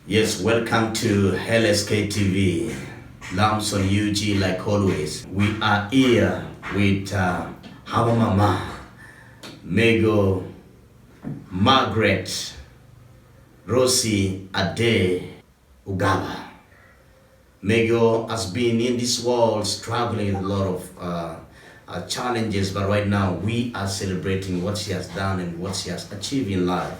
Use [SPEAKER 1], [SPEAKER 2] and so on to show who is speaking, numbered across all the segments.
[SPEAKER 1] Yes, welcome to LSK TV. Lamson UG, like always. We are here with our mama, Mego Margaret Rosie Ade Ogaba. Mego has been in this world struggling with a lot of challenges, but right now we are celebrating what she has done and what she has achieved in life.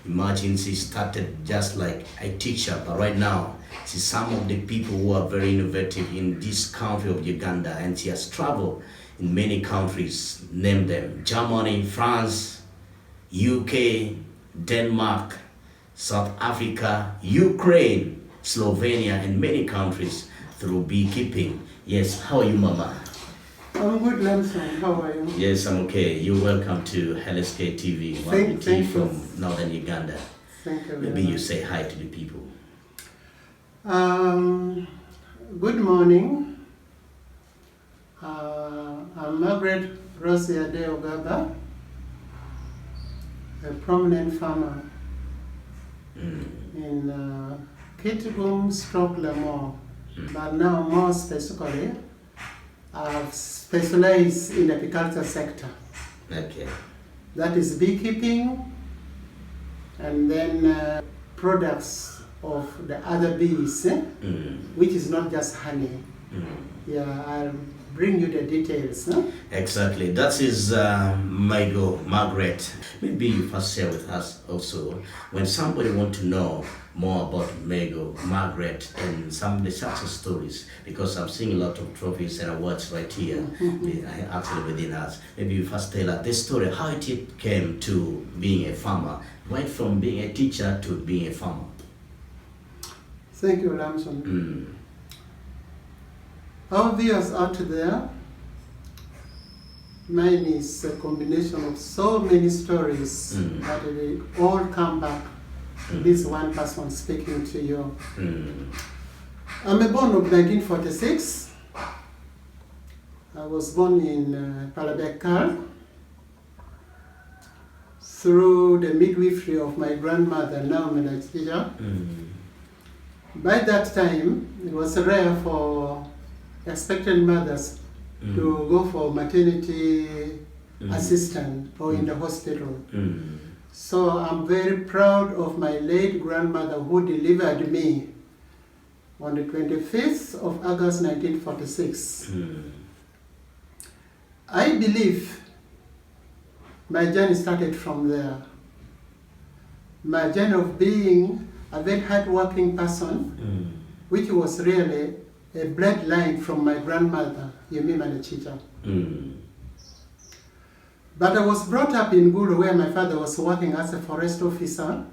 [SPEAKER 1] Imagine she started just like a teacher, but right now she's some of the people who are very innovative in this country of Uganda, and she has traveled in many countries, name them Germany, France, UK, Denmark, South Africa, Ukraine, Slovenia, and many countries through beekeeping. Yes, how are you, Mama?
[SPEAKER 2] I'm good, Lamson. How are you?
[SPEAKER 1] Yes, I'm okay. You're welcome to LSK TV,
[SPEAKER 2] Thank you.
[SPEAKER 1] from Northern Uganda.
[SPEAKER 2] Thank you.
[SPEAKER 1] Maybe you say hi to the people.
[SPEAKER 2] Good morning. I'm Margaret Rosie Ade Ogaba, a prominent farmer in Kitgum, Lemore, but now more specifically, I've specialized in the apiculture sector.
[SPEAKER 1] Okay.
[SPEAKER 2] That is beekeeping and then products of the other bees, which is not just honey. Yeah, I'll bring you the details.
[SPEAKER 1] Exactly. That is Mego Margaret. Maybe you first share with us also when somebody want to know more about Mego Margaret and some of the success stories, because I'm seeing a lot of trophies and awards right here actually within us. Maybe you first tell us this story, how it came to being a farmer, right from being a teacher to being a farmer.
[SPEAKER 2] Thank you, Lamson. Our viewers out there, mine is a combination of so many stories that they all come back to this one person speaking to you. I'm a born of 1946. I was born in Palabekar through the midwifery of my grandmother, now Menachija. By that time, it was rare for expectant mothers to go for maternity assistant or in the hospital. So I'm very proud of my late grandmother who delivered me on the 25th of August 1946. I believe my journey started from there. My journey of being a very hard-working person, which was really a bloodline from my grandmother, Yemi Manechita. But I was brought up in Gulu, where my father was working as a forest officer.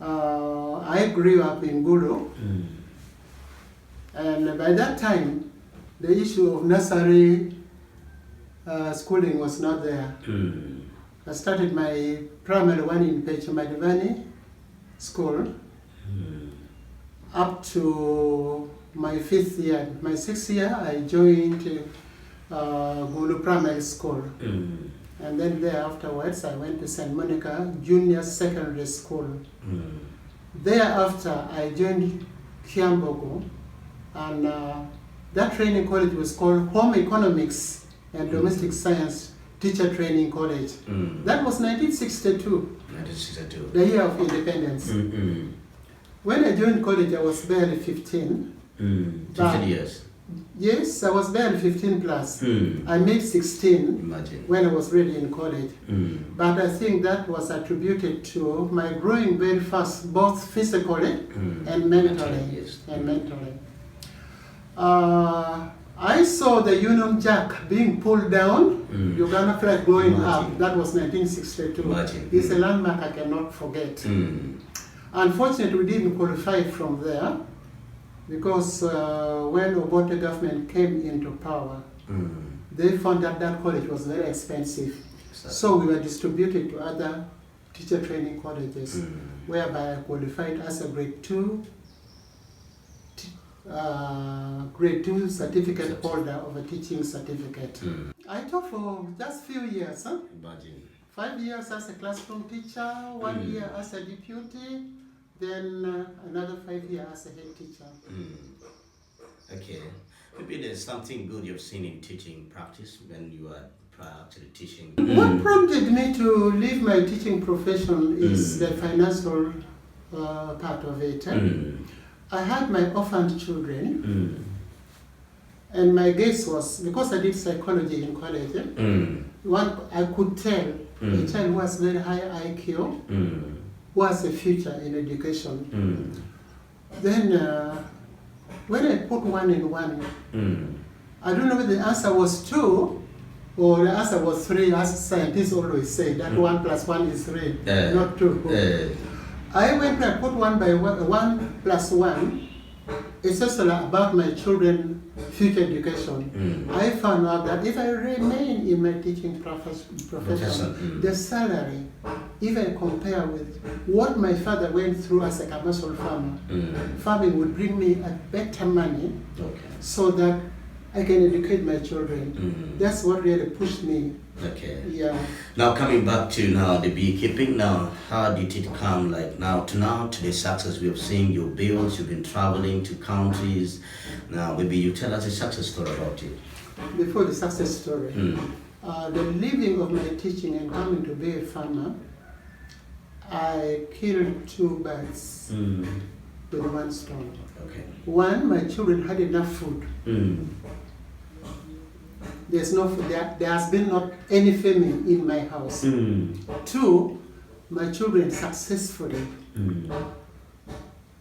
[SPEAKER 2] I grew up in Gulu, and by that time, the issue of nursery schooling was not there. I started my primary one in Pechamadivani school up to my 5th year. My 6th year, I joined Gulu Primary School. And then there afterwards, I went to St. Monica Junior Secondary School. Thereafter, I joined Kiambogo, and that training college was called Home Economics and Domestic Science Teacher Training College. That was 1962.
[SPEAKER 1] 1962.
[SPEAKER 2] The year of independence. When I joined college, I was barely 15.
[SPEAKER 1] 15 years.
[SPEAKER 2] Yes, I was barely 15 plus. I made 16
[SPEAKER 1] Imagine.
[SPEAKER 2] when I was ready in college. But I think that was attributed to my growing very fast, both physically and mentally.
[SPEAKER 1] Yes.
[SPEAKER 2] I saw the Union Jack being pulled down, Uganda flag going up. That was 1962.
[SPEAKER 1] Imagine.
[SPEAKER 2] It's a landmark I cannot forget. Unfortunately, we didn't qualify from there because when Obote government came into power, they found that that college was very expensive.
[SPEAKER 1] Exactly.
[SPEAKER 2] So we were distributed to other teacher training colleges, whereby I qualified as a grade 2 certificate holder of a teaching certificate. I taught for just few years.
[SPEAKER 1] Imagine.
[SPEAKER 2] 5 years as a classroom teacher, 1 year as a deputy. then another 5 years as a head teacher.
[SPEAKER 1] Okay. Maybe there's something good you've seen in teaching practice when you are actually teaching.
[SPEAKER 2] What prompted me to leave my teaching profession is the financial part of it. I had my orphaned children, and my guess was, because I did psychology in college, I could tell a child who has very high IQ who has a future in education. Then when I put 1 and 1, I don't know whether the answer was 2 or the answer was 3, as scientists always say, that 1 plus 1 is 3, not 2. I went and put 1 plus 1, especially about my children's future education. I found out that if I remain in my teaching profession, the salary, if I compare with what my father went through as a commercial farmer, farming would bring me a better money so that I can educate my children. That's what really pushed me.
[SPEAKER 1] Okay.
[SPEAKER 2] Yeah.
[SPEAKER 1] Now coming back to now the beekeeping, now how did it come like now to the success we have seen your bills, you've been traveling to countries. Now maybe you tell us a success story about it.
[SPEAKER 2] Before the success story, the leaving of my teaching and coming to be a farmer, I killed 2 birds with 1 stone.
[SPEAKER 1] Okay.
[SPEAKER 2] 1, my children had enough food. There's no food. There has been not any famine in my house. 2, my children successfully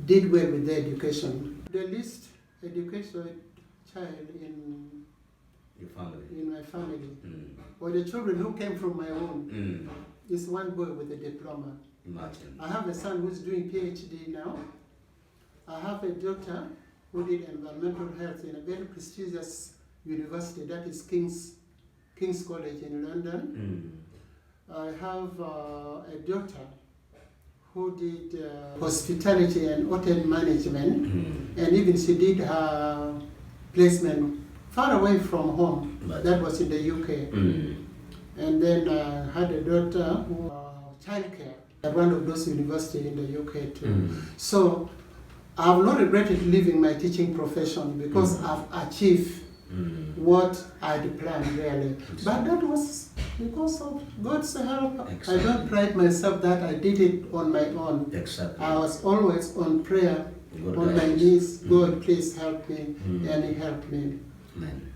[SPEAKER 2] did well with their education. The least educated child in
[SPEAKER 1] your family,
[SPEAKER 2] in my family, or the children who came from my own, is 1 boy with a diploma.
[SPEAKER 1] Imagine.
[SPEAKER 2] I have a son who's doing PhD now. I have a daughter who did environmental health in a very prestigious university, that is King's College in London. I have a daughter who did hospitality and hotel management, and even she did her placement far away from home. That was in the UK. And then I had a daughter who childcare at one of those universities in the UK too. So I have not regretted leaving my teaching profession because I've achieved what I had planned really. But that was because of God's help. I don't pride myself that I did it on my own. I was always on prayer, on my knees. God, please help me. And He helped me.
[SPEAKER 1] Amen.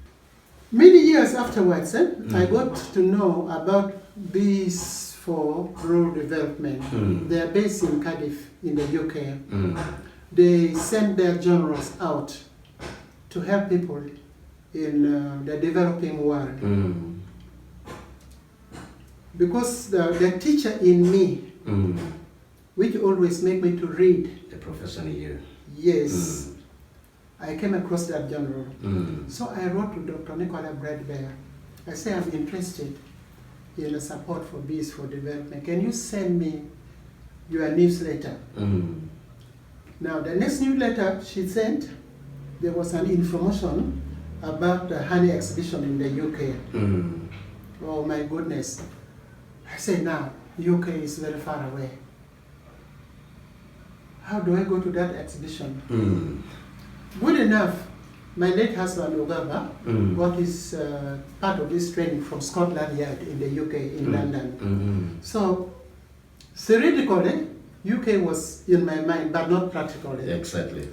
[SPEAKER 2] Many years afterwards, I got to know about Bees for Rural Development. They are based in Cardiff in the UK. They send their generals out to help people in the developing world. Because the teacher in me, which always make me to read.
[SPEAKER 1] The professor in you.
[SPEAKER 2] Yes. I came across that general. So I wrote to Dr. Nicola Bradbear. I said, I'm interested in the support for Bees for Development. Can you send me your newsletter? Now, the next newsletter she sent, there was an information about the honey exhibition in the UK. Oh my goodness. I said, now, UK is very far away. How do I go to that exhibition? Good enough, my late husband Ogaba got his part of his training from Scotland Yard in the UK, in London. So, theoretically, UK was in my mind, but not practically.
[SPEAKER 1] Exactly.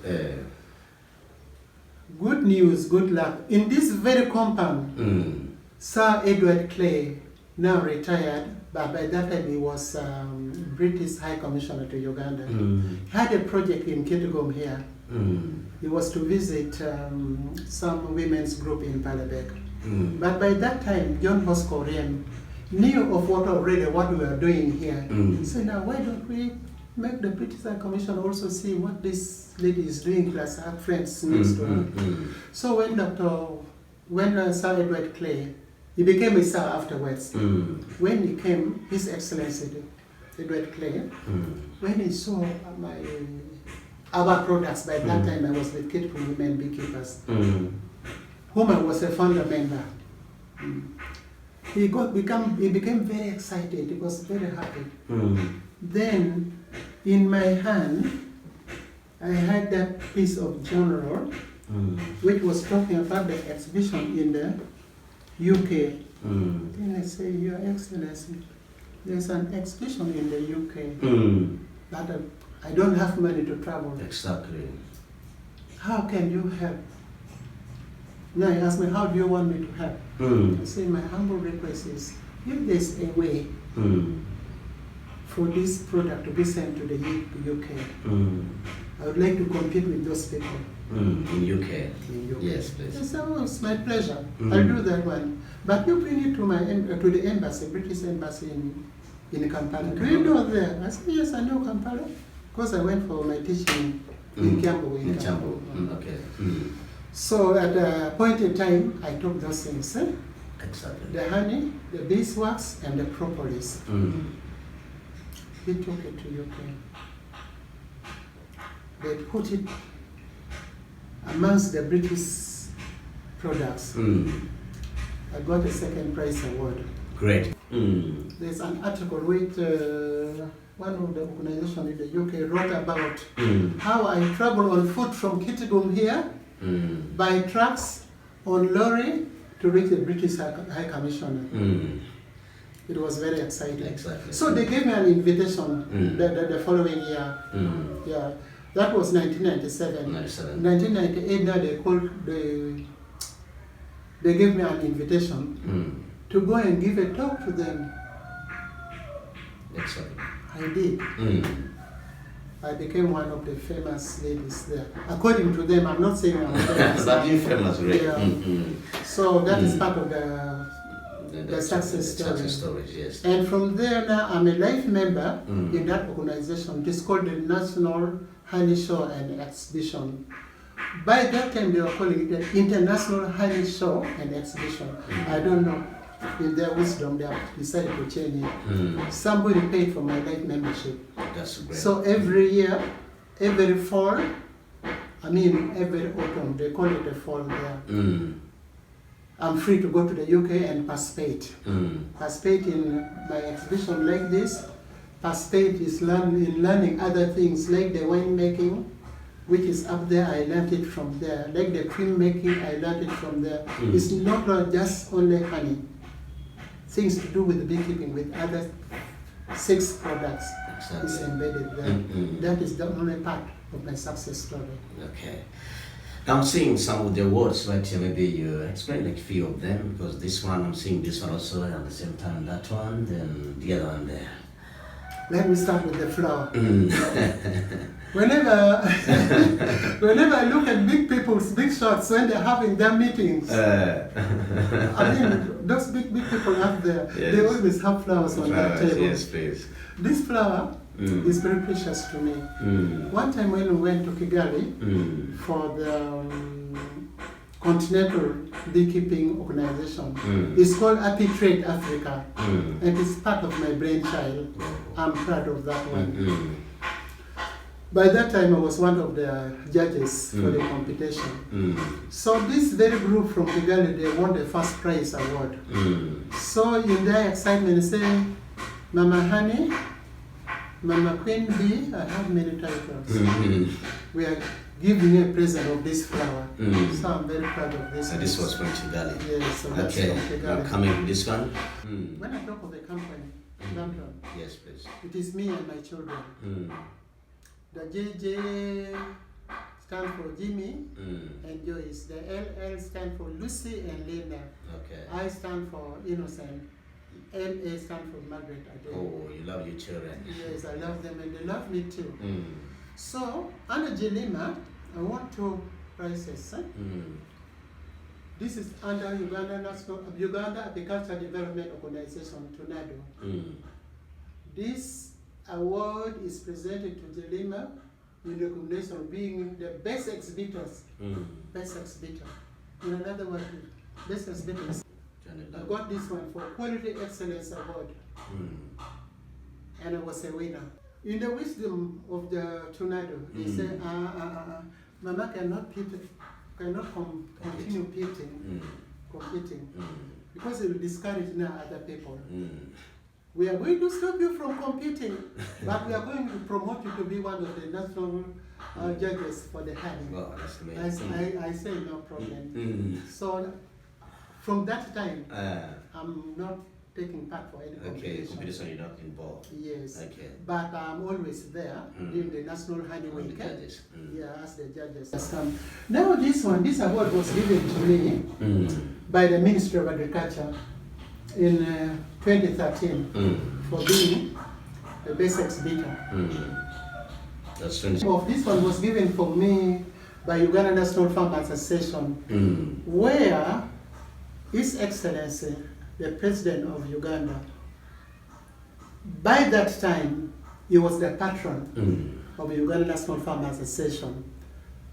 [SPEAKER 2] Good news, good luck. In this very compound, Sir Edward Clay, now retired, but by that time he was British High Commissioner to Uganda, had a project in Kitgum here. He was to visit some women's group in Palabek. But by that time, John Bosco Riem knew of what we were doing here. He said, now why don't we make the British High Commission also see what this lady is doing, plus her friends next to her. So when Sir Edward Clay, he became a sir afterwards. When he came, His Excellency Edward Clay, when he saw our products, by that time I was with Kit Women Beekeepers, whom I was a founder member. He became very excited, he was very happy. Then, in my hand, I had that piece of journal which was talking about the exhibition in the UK. Then I say, Your Excellency, there's an exhibition in the UK that I don't have money to travel.
[SPEAKER 1] Exactly.
[SPEAKER 2] How can you help? Now he asked me, how do you want me to help? I say, my humble request is, if there's a way for this product to be sent to the UK, I would like to compete with those people.
[SPEAKER 1] In UK?
[SPEAKER 2] In UK.
[SPEAKER 1] Yes, please.
[SPEAKER 2] I said, oh, it's my pleasure. I'll do that one. But you bring it to the embassy, British embassy in Kampala. Do you know there? I said, yes, I know Kampala. Because I went for my teaching in Kiambu.
[SPEAKER 1] In Kiambu. Okay.
[SPEAKER 2] So at a point in time, I took those things.
[SPEAKER 1] Exactly.
[SPEAKER 2] The honey, the beeswax, and the propolis. We took it to UK. They put it amongst the British products. I got a second prize award.
[SPEAKER 1] Great.
[SPEAKER 2] There's an article with one of the organizations in the UK wrote about how I travel on foot from Kitgum here by trucks on lorry to reach the British High Commissioner. It was very exciting.
[SPEAKER 1] Exactly.
[SPEAKER 2] So they gave me an invitation the following year. Yeah, that was 1997. 1998. Now they gave me an invitation to go and give a talk to them.
[SPEAKER 1] Exactly.
[SPEAKER 2] I did. I became one of the famous ladies there. According to them, I'm not saying I'm famous.
[SPEAKER 1] But you're famous, right?
[SPEAKER 2] Yeah. So that is part of the success story.
[SPEAKER 1] Success stories, yes.
[SPEAKER 2] And from there now, I'm a life member in that organization. It is called the National Honey Show and Exhibition. By that time, they were calling it the International Honey Show and Exhibition. I don't know. In their wisdom, they have decided to change it. Somebody paid for my life membership.
[SPEAKER 1] That's great.
[SPEAKER 2] So every year, every fall, every autumn, they call it a fall there. I'm free to go to the UK and participate. Participate in my exhibition like this. Participate is in learning other things like the wine making, which is up there. I learned it from there. Like the cream making, I learned it from there. It's not just only honey. Things to do with beekeeping, with other 6 products is embedded there. That is the only part of my success story.
[SPEAKER 1] Okay. Now I'm seeing some of the words right here. Maybe you explain like a few of them, because this one, I'm seeing this one also, and at the same time that one, then the other one there.
[SPEAKER 2] Let me start with the flower. Whenever I look at big people's big shots when they're having their meetings, those big people up there, they always have flowers on their table.
[SPEAKER 1] Yes, please.
[SPEAKER 2] This flower is very precious to me. One time when we went to Kigali for the Continental Beekeeping Organization, it's called Happy Trade Africa, and it's part of my brainchild. I'm proud of that one. By that time, I was one of the judges for the competition. So this very group from Kigali, they won the first prize award. So in their excitement, they say, Mama Honey, Mama Queen Bee, I have many titles. We are giving you a present of this flower. So I'm very proud of this.
[SPEAKER 1] So this was from Kigali?
[SPEAKER 2] Yes, so that's from Kigali.
[SPEAKER 1] Now coming to this one?
[SPEAKER 2] When I talk of the company, London,
[SPEAKER 1] yes, please.
[SPEAKER 2] it is me and my children. The JJ stands for Jimmy and Joyce. The LL stands for Lucy and Lena.
[SPEAKER 1] Okay.
[SPEAKER 2] I stand for Innocent. MA stands for Margaret.
[SPEAKER 1] Oh, you love your children.
[SPEAKER 2] Yes, I love them and they love me too. So, under Jelima, I want 2 prizes. This is under Uganda Agricultural Development Organization, Tornado. This award is presented to Jelima in recognition of being the best exhibitors. Best exhibitor. In another word, best exhibitors. I got this one for Quality Excellence Award. And I was a winner. In the wisdom of the tornado, they say, Mama cannot continue competing, because it will discourage now other people. We are going to stop you from competing, but we are going to promote you to be one of the national judges for the honey.
[SPEAKER 1] Wow, that's amazing.
[SPEAKER 2] I say no problem. So from that time, I'm not taking part for any competition.
[SPEAKER 1] Competition you're not involved.
[SPEAKER 2] Yes.
[SPEAKER 1] Okay.
[SPEAKER 2] But I'm always there during the National Honey Week. Yeah, as the judges. Now this award was given to me by the Ministry of Agriculture in 2013 for being the best exhibitor.
[SPEAKER 1] That's 20.
[SPEAKER 2] This one was given for me by Uganda National Farmers Association, where His Excellency, the President of Uganda, by that time, he was the patron of the Uganda National Farmers Association.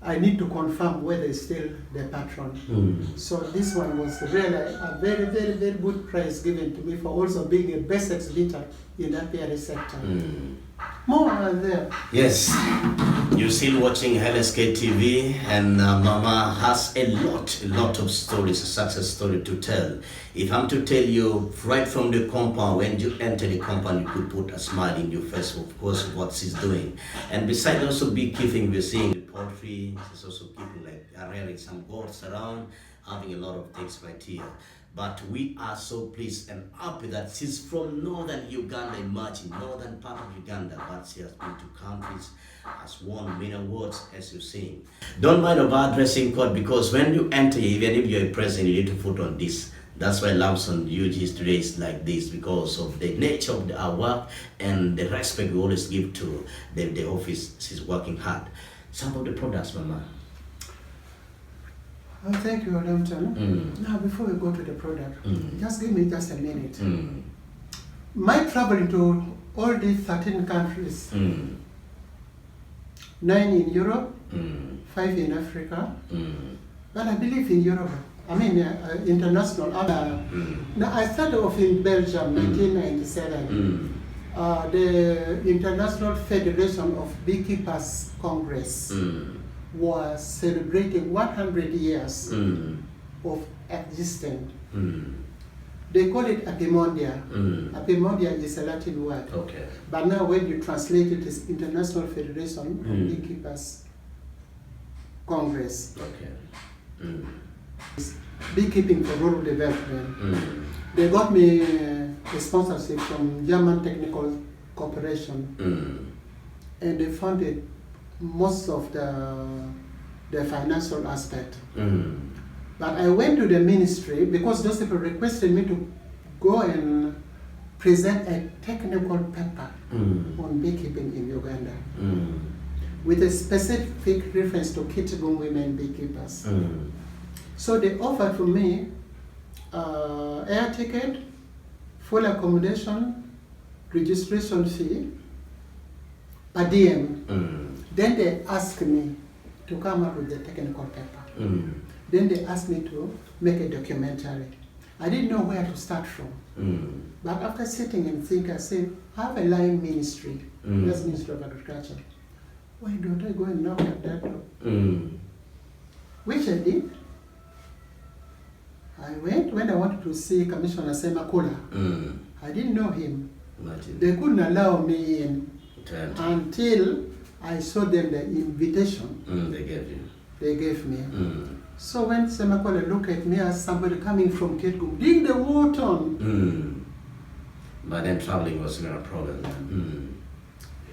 [SPEAKER 2] I need to confirm whether he's still the patron. So this one was really a very, very, very good prize given to me for also being a best exhibitor in the apiary sector. More are there.
[SPEAKER 1] Yes, you're still watching LSK TV, and Mama has a lot of stories, a success story to tell. If I'm to tell you right from the compound, when you enter the compound, you could put a smile in your face, of course, what she's doing. And besides also beekeeping, we're seeing the poultry, she's also keeping rearing some goats around, having a lot of things right here. But we are so pleased and happy that she's from northern Uganda, imagine, northern part of Uganda, but she has been to countries, has won many awards, as you're seeing. Don't mind about dressing code, because when you enter, even if you're a president, you need to put on this. That's why Lamson UG's today is like this, because of the nature of our work and the respect we always give to the office. She's working hard. Some of the products, Mama.
[SPEAKER 2] Oh, thank you, Adamton. Now, before we go to the product, just give me just a minute. My traveling to all these 13 countries, 9 in Europe, 5 in Africa, but I believe in Europe. I mean, international. Now, I started off in Belgium, 1997. The International Federation of Beekeepers Congress was celebrating 100 years of existence. They call it Apimondia. Apimondia is a Latin word.
[SPEAKER 1] Okay.
[SPEAKER 2] But now when you translate it, it's International Federation of Beekeepers Congress.
[SPEAKER 1] Okay.
[SPEAKER 2] Beekeeping for rural development. They got me a sponsorship from German Technical Corporation, and they funded most of the financial aspect. But I went to the ministry because those people requested me to go and present a technical paper on beekeeping in Uganda with a specific reference to Kitgum women beekeepers. So they offered for me air ticket, full accommodation, registration fee, per diem. Then they asked me to come up with the technical paper. Then they asked me to make a documentary. I didn't know where to start from. But after sitting and thinking, I said, I have a line ministry, that's Ministry of Agriculture. Why don't I go and knock at that door? Which I did. I went when I wanted to see Commissioner Semakula. I didn't know him. They couldn't allow me in until I saw them the invitation. They gave me. So when Semakula looked at me as somebody coming from Kitgum, bring the water on.
[SPEAKER 1] But then traveling wasn't a problem.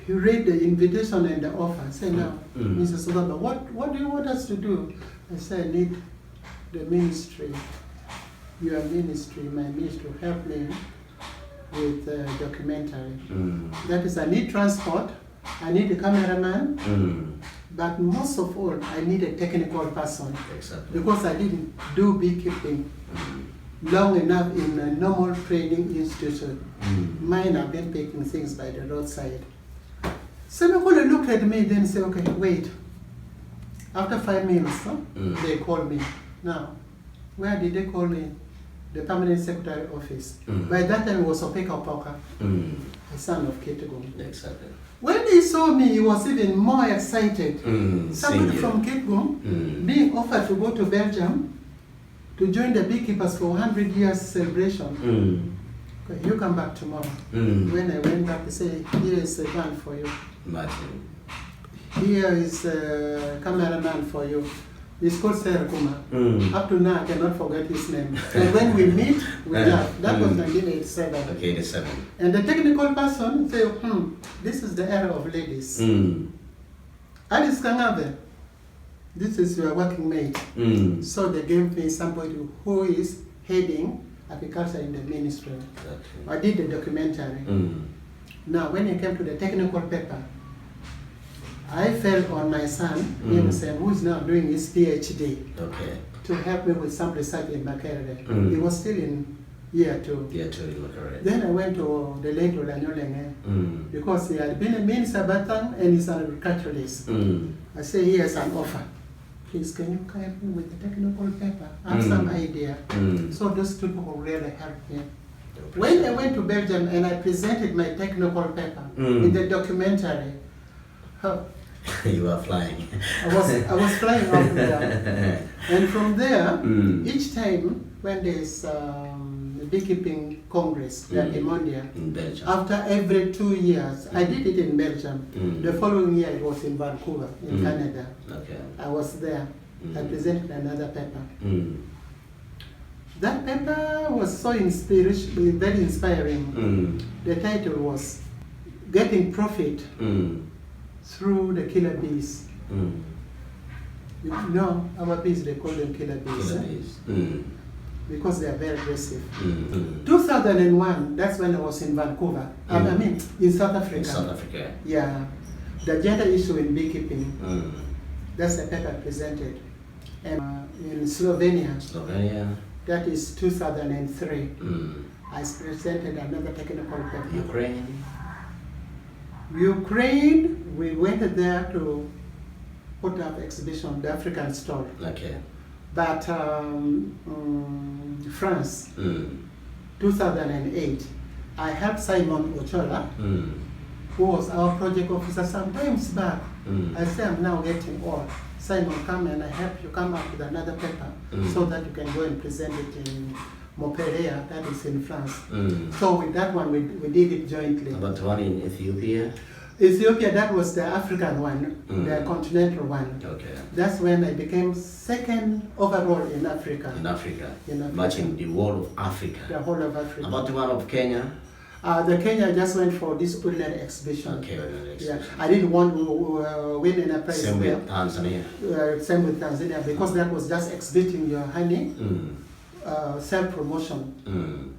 [SPEAKER 2] He read the invitation and the offer. I said, now, Mrs. Ogaba, what do you want us to do? I said, I need the ministry, your ministry, my ministry, to help me with the documentary. That is, I need transport, I need a cameraman, but most of all, I need a technical person.
[SPEAKER 1] Exactly.
[SPEAKER 2] Because I didn't do beekeeping long enough in a normal training institution. Mine have been picking things by the roadside. Semakula looked at me, then said, okay, wait. After 5 minutes, they called me. Now, where did they call me? The permanent secretary office. By that time, it was Opeka Opoka, a son of Kitgum.
[SPEAKER 1] Exactly.
[SPEAKER 2] When he saw me, he was even more excited. Somebody from Kitgum being offered to go to Belgium to join the beekeepers for 100 years celebration. Okay, you come back tomorrow. When I went back, he said, here is a van for you.
[SPEAKER 1] Imagine.
[SPEAKER 2] Here is a cameraman for you. He's called Sir Kuma. Up to now, I cannot forget his name. And when we meet, we laugh. That was 1987.
[SPEAKER 1] Okay, 87.
[SPEAKER 2] And the technical person said, this is the era of ladies. Alice Kangabe, this is your working mate. So they gave me somebody who is heading agriculture in the ministry.
[SPEAKER 1] Exactly.
[SPEAKER 2] I did the documentary. Now, when it came to the technical paper, I fell on my son, Innocent, who is now doing his PhD, to help me with some research in Makerere. He was still in year 2.
[SPEAKER 1] Year 2, you were correct.
[SPEAKER 2] Then I went to the late Olanyolenge, because he had been a minister back then and he's an agriculturalist. I say, he has an offer. Please, can you help me with the technical paper? I have some idea. So those two people really helped me. When I went to Belgium and I presented my technical paper in the documentary,
[SPEAKER 1] you were flying.
[SPEAKER 2] I was flying out there. And from there, each time when there's a beekeeping congress, like in Mondia,
[SPEAKER 1] in Belgium.
[SPEAKER 2] after every 2 years, I did it in Belgium. The following year it was in Vancouver, in Canada. I was there. I presented another paper. That paper was so very inspiring. The title was Getting Profit Through the Killer Bees. You know, our bees, they call them killer bees.
[SPEAKER 1] Killer bees.
[SPEAKER 2] Because they are very aggressive. 2001, that's when I was in Vancouver. I mean, in South Africa.
[SPEAKER 1] In South Africa.
[SPEAKER 2] Yeah. The gender issue in beekeeping. That's the paper presented. And in Slovenia. That is 2003. I presented another technical paper. Ukraine, we went there to put up exhibition, the African stall. But France, 2008, I helped Simon Ochola, who was our project officer sometimes back. I say, I'm now getting old. Simon, come and I help you come up with another paper so that you can go and present it in Montpellier, that is in France. So with that one, we did it jointly.
[SPEAKER 1] About one in Ethiopia?
[SPEAKER 2] Ethiopia, that was the African one, the continental one. That's when I became second overall in Africa.
[SPEAKER 1] In Africa. Matching the whole of Africa.
[SPEAKER 2] The whole of Africa.
[SPEAKER 1] About the one of Kenya?
[SPEAKER 2] The Kenya just went for this ordinary exhibition. Yeah, I didn't want to win any prize.
[SPEAKER 1] Same with Tanzania.
[SPEAKER 2] Same with Tanzania, because that was just exhibiting your honey, self-promotion.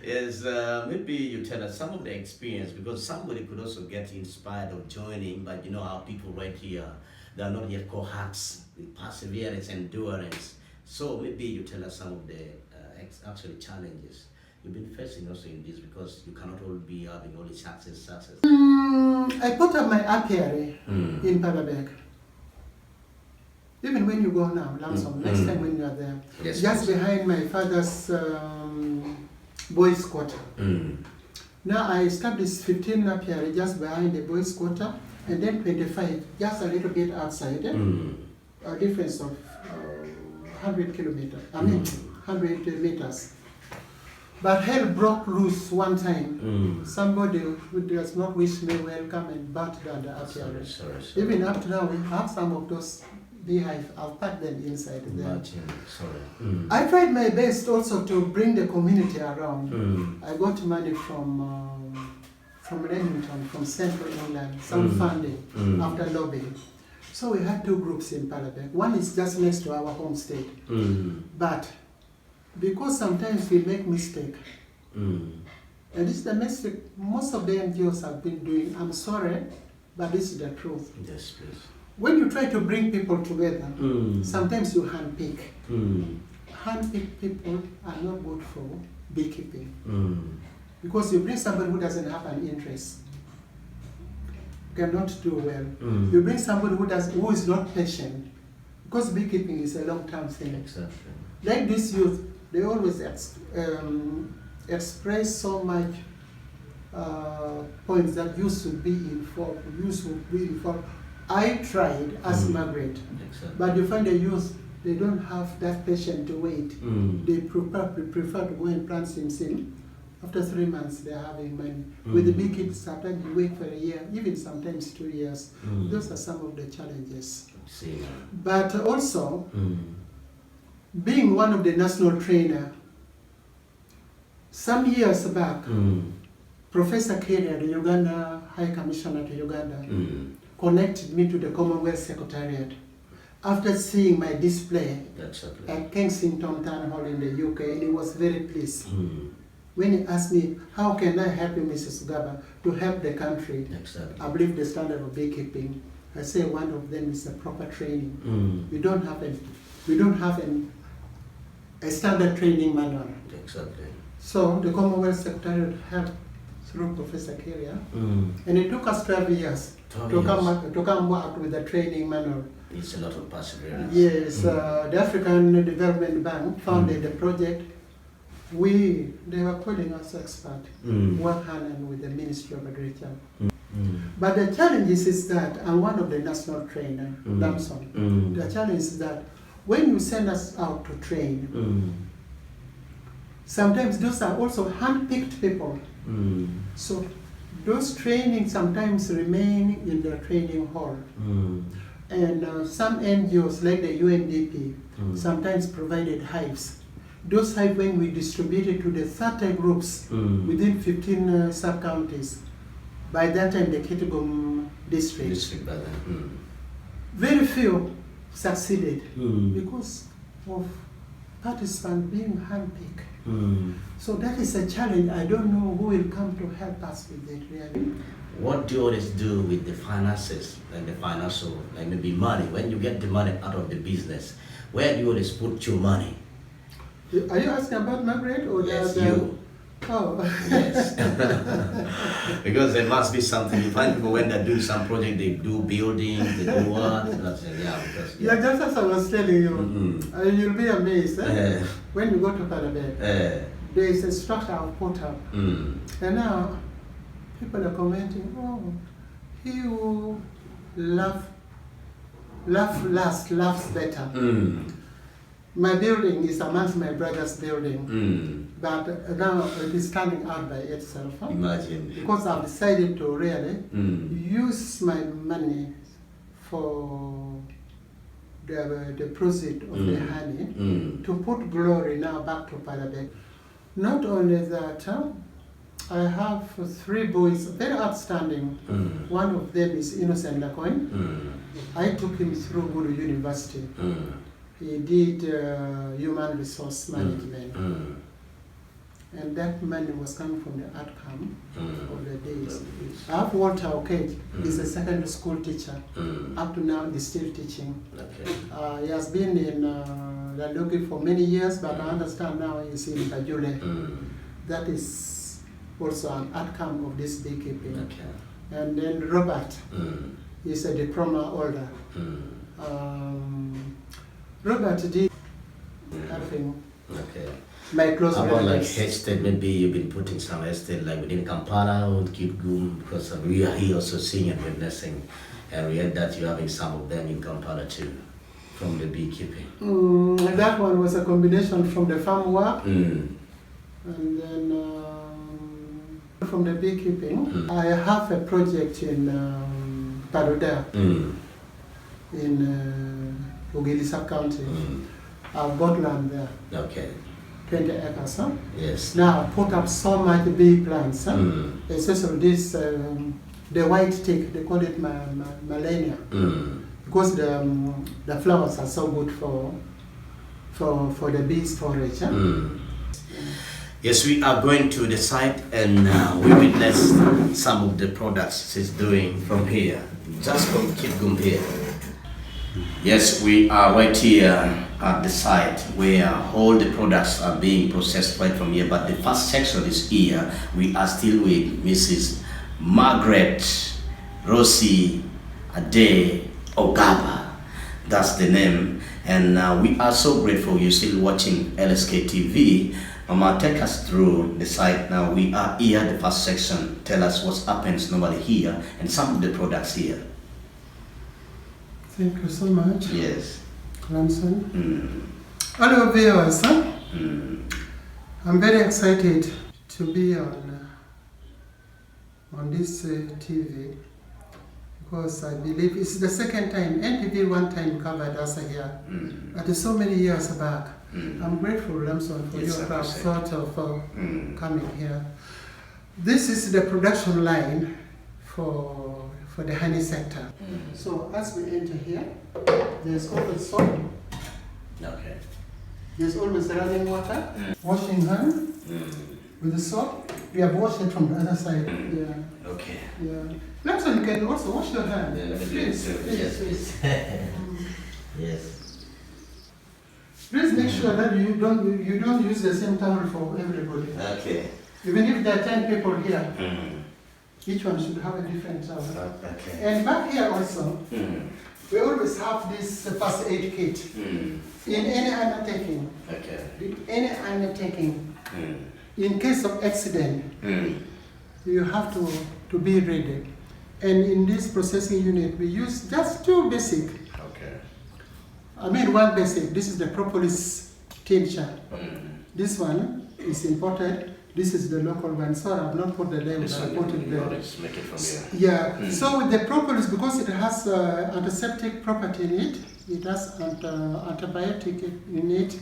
[SPEAKER 1] Yes, maybe you tell us some of the experience, because somebody could also get inspired of joining, but you know how people right here, they are not yet cohorts with perseverance, endurance. So maybe you tell us some of the actually challenges you've been facing also in this, because you cannot all be having only success.
[SPEAKER 2] I put up my apiary in Parabeg. Even when you go now, Lamson, next time when you are there, just behind my father's boys' quarter. Now I established 15 apiary just behind the boys' quarter, and then 25 just a little bit outside, a difference of 100 kilometers, 100 meters. But hell broke loose one time. Somebody who does not wish me welcome and burnt down the apiary. Even up to now, we have some of those beehives. I'll pack them inside there. I tried my best also to bring the community around. I got money from Remington, from Central England, some funding after lobbying. So we had 2 groups in Parabeg. One is just next to our homestead. But because sometimes we make mistake, and this is the mistake most of the NGOs have been doing. I'm sorry, but this is the truth.
[SPEAKER 1] Yes, please.
[SPEAKER 2] When you try to bring people together, sometimes you handpick. Handpicked people are not good for beekeeping. Because you bring somebody who doesn't have an interest, cannot do well. You bring somebody who is not patient, because beekeeping is a long-term thing.
[SPEAKER 1] Exactly.
[SPEAKER 2] Like this youth, they always express so much points that you should be informed. I tried as Margaret, but you find the youth, they don't have that patience to wait. They prefer to go and plant sim After 3 months, they're having money. With the beekeepers, sometimes you wait for a year, even sometimes 2 years. Those are some of the challenges.
[SPEAKER 1] See.
[SPEAKER 2] But also, being one of the national trainer, some years back, Professor Keria, the Uganda High Commissioner to Uganda, connected me to the Commonwealth Secretariat after seeing my display at Kensington Town Hall in the UK, and he was very pleased. When he asked me, how can I help you, Mrs. Ogaba, to help the country uplift the standard of beekeeping? I say one of them is a proper training. We don't have a standard training manual. So the Commonwealth Secretariat helped through Professor Keria, and it took us 12 years to come work with the training manual.
[SPEAKER 1] It's a lot of perseverance.
[SPEAKER 2] Yes, the African Development Bank funded the project. They were calling us expert, work hand in with the Ministry of Agriculture. But the challenge is that I'm one of the national trainer, Lamson. The challenge is that when you send us out to train, sometimes those are also hand-picked people. So those trainings sometimes remain in the training hall. And some NGOs like the UNDP sometimes provided hives. Those hives, when we distributed to the 30 groups within 15 sub-counties, by that time the Kitgum district, very few succeeded because of participants being handpicked. So that is a challenge. I don't know who will come to help us with it really.
[SPEAKER 1] What do you always do with the finances, like the financial, like maybe money? When you get the money out of the business, where do you always put your money?
[SPEAKER 2] Are you asking about Margaret or
[SPEAKER 1] yes, you?
[SPEAKER 2] Oh.
[SPEAKER 1] Yes. Because there must be something. You find people when they do some project, they do building, they do what? Because,
[SPEAKER 2] just as I was telling you, you'll be amazed. When you go to Parabet, there is a structure I've put up. And now, people are commenting, oh, he who laughs last laughs better. My building is amongst my brother's building, but now it is standing out by itself.
[SPEAKER 1] Imagine.
[SPEAKER 2] Because I've decided to really use my money for the proceeds of the honey to put glory now back to Parabet. Not only that, I have 3 boys, very outstanding. One of them is Innocent Lacoin. I took him through Guru University. He did human resource management. And that money was coming from the outcome of the days. I have Walter Okage. He's a secondary school teacher. Up to now, he's still teaching. He has been in Landoki for many years, but I understand now he's in Bajule. That is also an outcome of this beekeeping. And then Robert is a diploma holder. Robert did having my close
[SPEAKER 1] about like estate, maybe you've been putting some estate like within Kampala or Kitgum, because we are here also seeing and witnessing, and we heard that you're having some of them in Kampala too, from the beekeeping.
[SPEAKER 2] That one was a combination from the farm work, and then from the beekeeping. I have a project in Paroda, in Ugili sub-county. I've got land there. 20 acres, huh?
[SPEAKER 1] Yes.
[SPEAKER 2] Now I put up so much bee plants, especially this, the white tick, they call it Malenia, because the flowers are so good for the bee storage.
[SPEAKER 1] Yes, we are going to the site and we witnessed some of the products she's doing from here, just from Kitgum here. Yes, we are right here at the site where all the products are being processed right from here, but the first section is here. We are still with Mrs. Margaret Rosie Ade Ogaba. That's the name. And we are so grateful you're still watching LSK TV. Mama, take us through the site now. We are here, the first section. Tell us what happens normally here and some of the products here.
[SPEAKER 2] Thank you so much.
[SPEAKER 1] Yes.
[SPEAKER 2] Hello viewers. I'm very excited to be on this TV, because I believe it's the second time. NTV one time covered us here, but so many years back. I'm grateful, Lamson, for your thought of coming here. This is the production line for the honey sector. So as we enter here, there's always soap.
[SPEAKER 1] Okay.
[SPEAKER 2] There's always running water. Washing hand with the soap. We have washed it from the other side. Yeah.
[SPEAKER 1] Okay.
[SPEAKER 2] Yeah. Lamson, you can also wash your hand.
[SPEAKER 1] Yeah, let me do it
[SPEAKER 2] Please,
[SPEAKER 1] too.
[SPEAKER 2] please.
[SPEAKER 1] Yes, please. Yes.
[SPEAKER 2] Please make sure that you don't use the same towel for everybody.
[SPEAKER 1] Okay.
[SPEAKER 2] Even if there are 10 people here, each one should have a different towel.
[SPEAKER 1] Okay.
[SPEAKER 2] And back here also, we always have this first aid kit. In any undertaking, in case of accident, you have to be ready. And in this processing unit, we use just two basic. One basic. This is the propolis tincture. This one is imported. This is the local one. Sorry, I've not put the label. I put it there.
[SPEAKER 1] Make it from here.
[SPEAKER 2] Yeah. So with the propolis, because it has antiseptic property in it, it has antibiotic in it,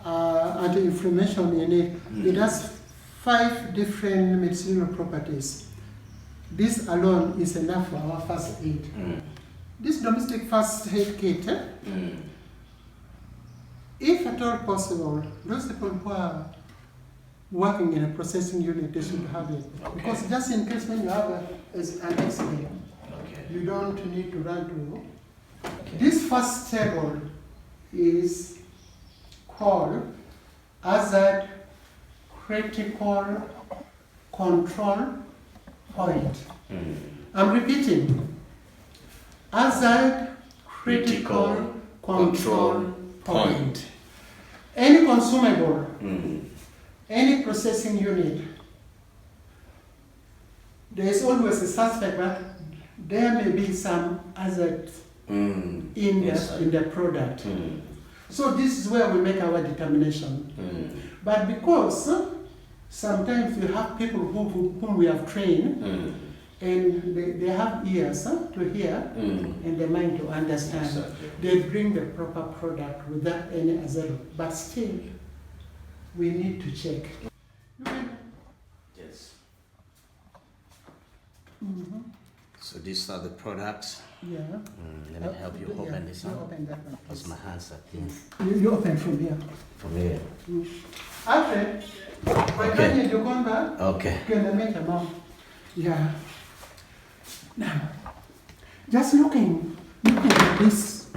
[SPEAKER 2] anti-inflammation in it. It has 5 different medicinal properties. This alone is enough for our first aid. This domestic first aid kit, if at all possible, those people who are working in a processing unit, they should have it. Because just in case when you have an accident, you don't need to run to. This first table is called hazard critical control point. I'm repeating. Hazard critical control point. Any consumable, any processing unit, there is always a suspect that there may be some hazard in the product. So this is where we make our determination. But because sometimes we have people whom we have trained, and they have ears to hear and the mind to understand. Exactly. They bring the proper product without any hazard. But still, we need to check.
[SPEAKER 1] Yes. So these are the products.
[SPEAKER 2] Yeah.
[SPEAKER 1] Let me help you open this one.
[SPEAKER 2] Open that one.
[SPEAKER 1] Because my hands are clean.
[SPEAKER 2] You open from here.
[SPEAKER 1] From here.
[SPEAKER 2] Alfred, why don't you come back?
[SPEAKER 1] Okay.
[SPEAKER 2] Can I make a mouth? Yeah. Now, just looking at this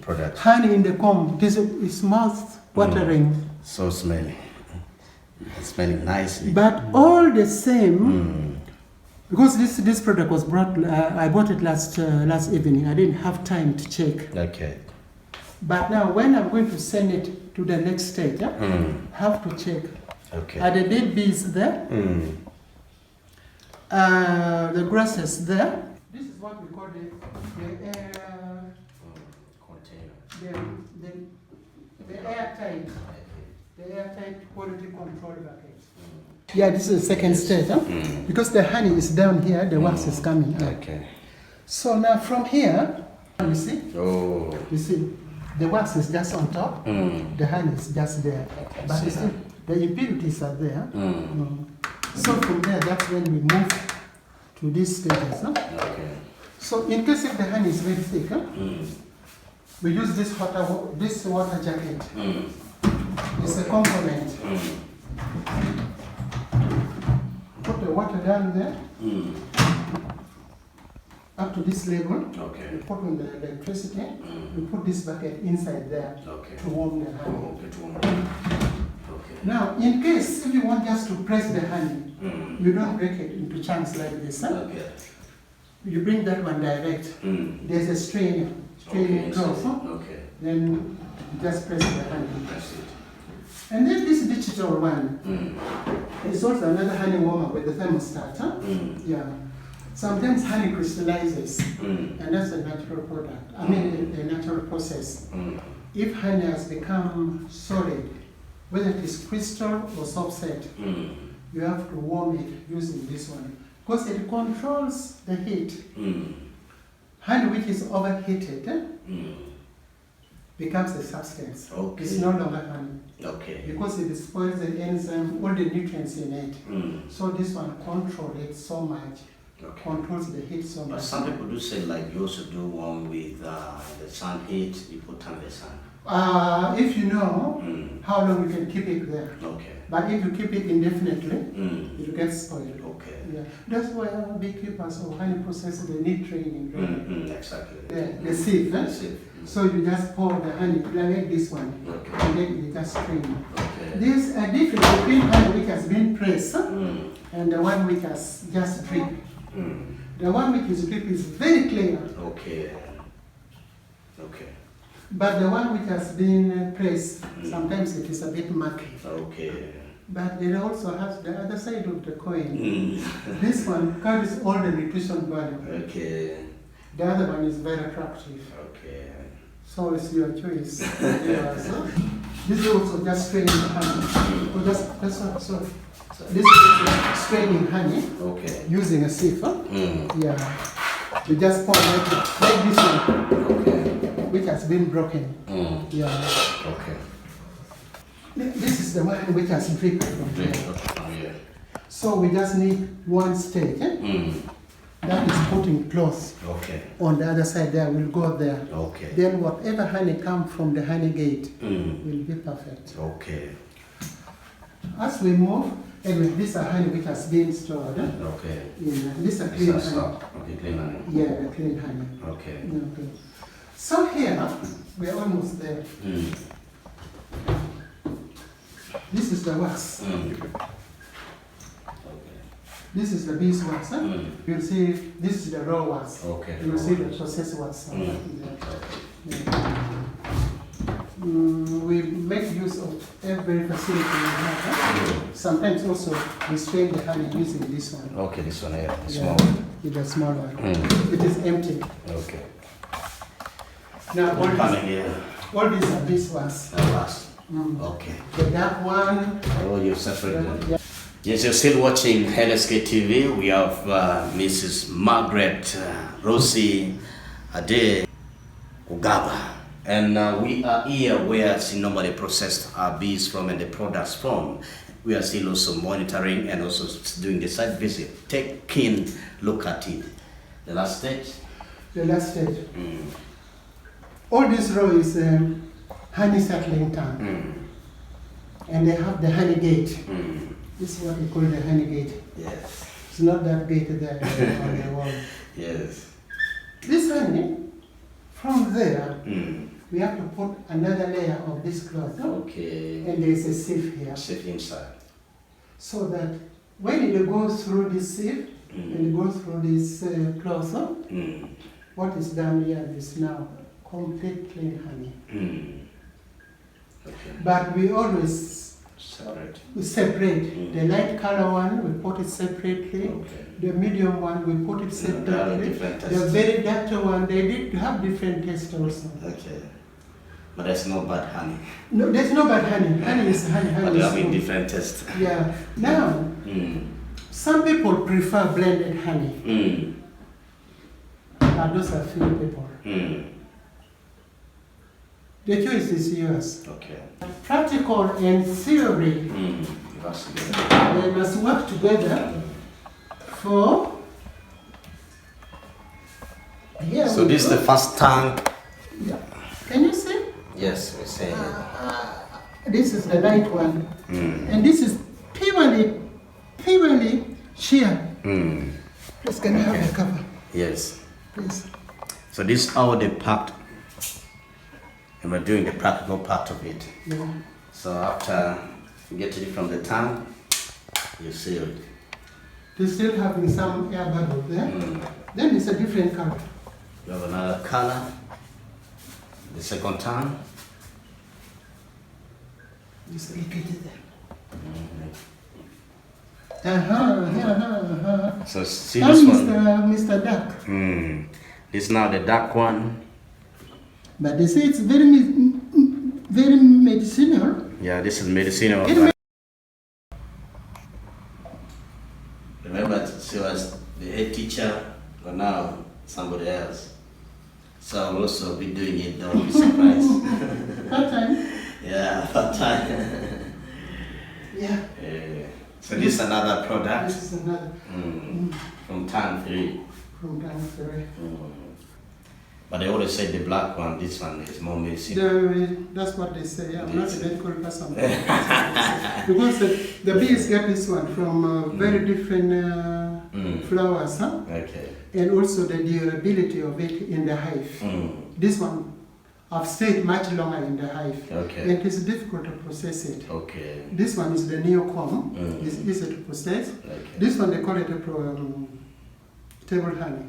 [SPEAKER 1] product.
[SPEAKER 2] honey in the comb, this is mouth watering.
[SPEAKER 1] So smelly. It's smelling nicely.
[SPEAKER 2] But all the same, because this product was brought, I bought it last evening. I didn't have time to check.
[SPEAKER 1] Okay.
[SPEAKER 2] But now, when I'm going to send it to the next stage, have to check.
[SPEAKER 1] Okay.
[SPEAKER 2] Are the dead bees there? The grasses there. This is what we call the air container. The airtight. The airtight quality control bucket. Yeah, this is the second stage, because the honey is down here, the wax is coming up.
[SPEAKER 1] Okay.
[SPEAKER 2] So now from here, you see?
[SPEAKER 1] Oh.
[SPEAKER 2] You see, the wax is just on top, the honey is just there. But you see, the impurities are there. So from there, that's when we move to these stages.
[SPEAKER 1] Okay.
[SPEAKER 2] So in case if the honey is very thick, we use this water jacket. It's a component. Put the water down there, up to this level.
[SPEAKER 1] Okay.
[SPEAKER 2] We put on the electricity. We put this bucket inside there to warm the honey. Now, in case if you want just to press the honey, you don't break it into chunks like this. You bring that one direct. There's a strainer cloth. Then you just press the honey. And then this digital one is also another honey warmer with the thermostat. Yeah. Sometimes honey crystallizes, and that's a natural product. I mean, a natural process. If honey has become solid, whether it is crystal or soft set, you have to warm it using this one because it controls the heat. Honey which is overheated becomes a substance.
[SPEAKER 1] Okay.
[SPEAKER 2] It's no longer honey.
[SPEAKER 1] Okay.
[SPEAKER 2] Because it spoils the enzyme, all the nutrients in it. So this one controls it so much.
[SPEAKER 1] Okay.
[SPEAKER 2] Controls the heat so much.
[SPEAKER 1] But some people do say like you also do one with the sun heat, you put under the sun.
[SPEAKER 2] If you know how long you can keep it there.
[SPEAKER 1] Okay.
[SPEAKER 2] But if you keep it indefinitely, it will get spoiled.
[SPEAKER 1] Okay.
[SPEAKER 2] Yeah. That's why our beekeepers or honey processors, they need training. Right?
[SPEAKER 1] Exactly.
[SPEAKER 2] The sieve.
[SPEAKER 1] The sieve.
[SPEAKER 2] So you just pour the honey, like this one,
[SPEAKER 1] Okay.
[SPEAKER 2] and then you just strain.
[SPEAKER 1] Okay.
[SPEAKER 2] There's a difference between honey which has been pressed and the one which has just dripped. The one which is drip is very clear.
[SPEAKER 1] Okay. Okay.
[SPEAKER 2] But the one which has been pressed, sometimes it is a bit murky.
[SPEAKER 1] Okay.
[SPEAKER 2] But it also has the other side of the coin. This one carries all the nutrition value.
[SPEAKER 1] Okay.
[SPEAKER 2] The other one is very attractive.
[SPEAKER 1] Okay.
[SPEAKER 2] So it's your choice. This is also just straining honey. Oh, that's what, sorry. This is straining honey.
[SPEAKER 1] Okay.
[SPEAKER 2] Using a sieve. Yeah. You just pour like this one.
[SPEAKER 1] Okay.
[SPEAKER 2] Which has been broken. Yeah.
[SPEAKER 1] Okay.
[SPEAKER 2] This is the one which has dripped from here.
[SPEAKER 1] Yeah.
[SPEAKER 2] So we just need one stage. That is putting cloth.
[SPEAKER 1] Okay.
[SPEAKER 2] On the other side there, will go there.
[SPEAKER 1] Okay.
[SPEAKER 2] Then whatever honey comes from the honey gate will be perfect.
[SPEAKER 1] Okay.
[SPEAKER 2] As we move, anyway, this is honey which has been stored.
[SPEAKER 1] Okay.
[SPEAKER 2] This is a clean honey.
[SPEAKER 1] Okay, clean honey.
[SPEAKER 2] Yeah, the clean honey.
[SPEAKER 1] Okay.
[SPEAKER 2] Okay. So here, we're almost there. This is the wax. This is the beeswax. You'll see this is the raw wax.
[SPEAKER 1] Okay.
[SPEAKER 2] You'll see the processed wax. We make use of every facility we have. Sometimes also we strain the honey using this one.
[SPEAKER 1] Okay, this one here, the small one.
[SPEAKER 2] It's a small one. It is empty.
[SPEAKER 1] Okay.
[SPEAKER 2] Now all these are beeswax.
[SPEAKER 1] Okay.
[SPEAKER 2] The dark one.
[SPEAKER 1] Oh, you separate them. Yes, you're still watching LSK TV. We have Mrs. Margaret, Rosie, Ade, Ogaba. And we are here where nobody processed our bees from and the products from. We are still also monitoring and also doing the site visit. Take a keen look at it. The last stage?
[SPEAKER 2] The last stage. All this row is honey settling tank. And they have the honey gate. This is what we call the honey gate.
[SPEAKER 1] Yes.
[SPEAKER 2] It's not that gate there on the wall.
[SPEAKER 1] Yes.
[SPEAKER 2] This honey, from there, we have to put another layer of this cloth.
[SPEAKER 1] Okay.
[SPEAKER 2] And there's a sieve here.
[SPEAKER 1] Sieve inside.
[SPEAKER 2] So that when it goes through this sieve, and it goes through this cloth, what is done here is now complete clean honey.
[SPEAKER 1] Okay.
[SPEAKER 2] But we always separate. The light color one, we put it separately.
[SPEAKER 1] Okay.
[SPEAKER 2] The medium one, we put it separately. The very dark one, they did have different taste also.
[SPEAKER 1] Okay. But there's no bad honey.
[SPEAKER 2] No, there's no bad honey. Honey is honey.
[SPEAKER 1] But they have a different taste.
[SPEAKER 2] Yeah. Now, some people prefer blended honey. But those are few people. The choice is yours.
[SPEAKER 1] Okay.
[SPEAKER 2] Practical and theory, they must work together for. Here
[SPEAKER 1] so this is the first tank.
[SPEAKER 2] Yeah. Can you see?
[SPEAKER 1] Yes, we say.
[SPEAKER 2] This is the light one, and this is purely sheer. Please, can I have the cover?
[SPEAKER 1] Yes.
[SPEAKER 2] Please.
[SPEAKER 1] So this is how they packed. And we're doing the practical part of it.
[SPEAKER 2] Yeah.
[SPEAKER 1] So after you get it from the tank, you seal it.
[SPEAKER 2] They still having some air bubble there. Then it's a different color.
[SPEAKER 1] You have another color. The second tank.
[SPEAKER 2] It's repeated there.
[SPEAKER 1] So see this one.
[SPEAKER 2] Mr. Duck.
[SPEAKER 1] This is now the dark one.
[SPEAKER 2] But they say it's very medicinal.
[SPEAKER 1] Yeah, this is medicinal. I'll also be doing it, don't be surprised.
[SPEAKER 2] Part-time?
[SPEAKER 1] Yeah, part-time.
[SPEAKER 2] Yeah.
[SPEAKER 1] So this is another product?
[SPEAKER 2] This is another.
[SPEAKER 1] From Tan 3.
[SPEAKER 2] From Tan 3.
[SPEAKER 1] But they always say the black one, this one is more messy.
[SPEAKER 2] That's what they say. I'm not a medical person. Because the bees get this one from very different flowers, huh?
[SPEAKER 1] Okay.
[SPEAKER 2] And also the durability of it in the hive. This one I've stayed much longer in the hive.
[SPEAKER 1] Okay.
[SPEAKER 2] And it is difficult to process it.
[SPEAKER 1] Okay.
[SPEAKER 2] This one is the neocomb. It's easy to process.
[SPEAKER 1] Okay.
[SPEAKER 2] This one they call it a table honey.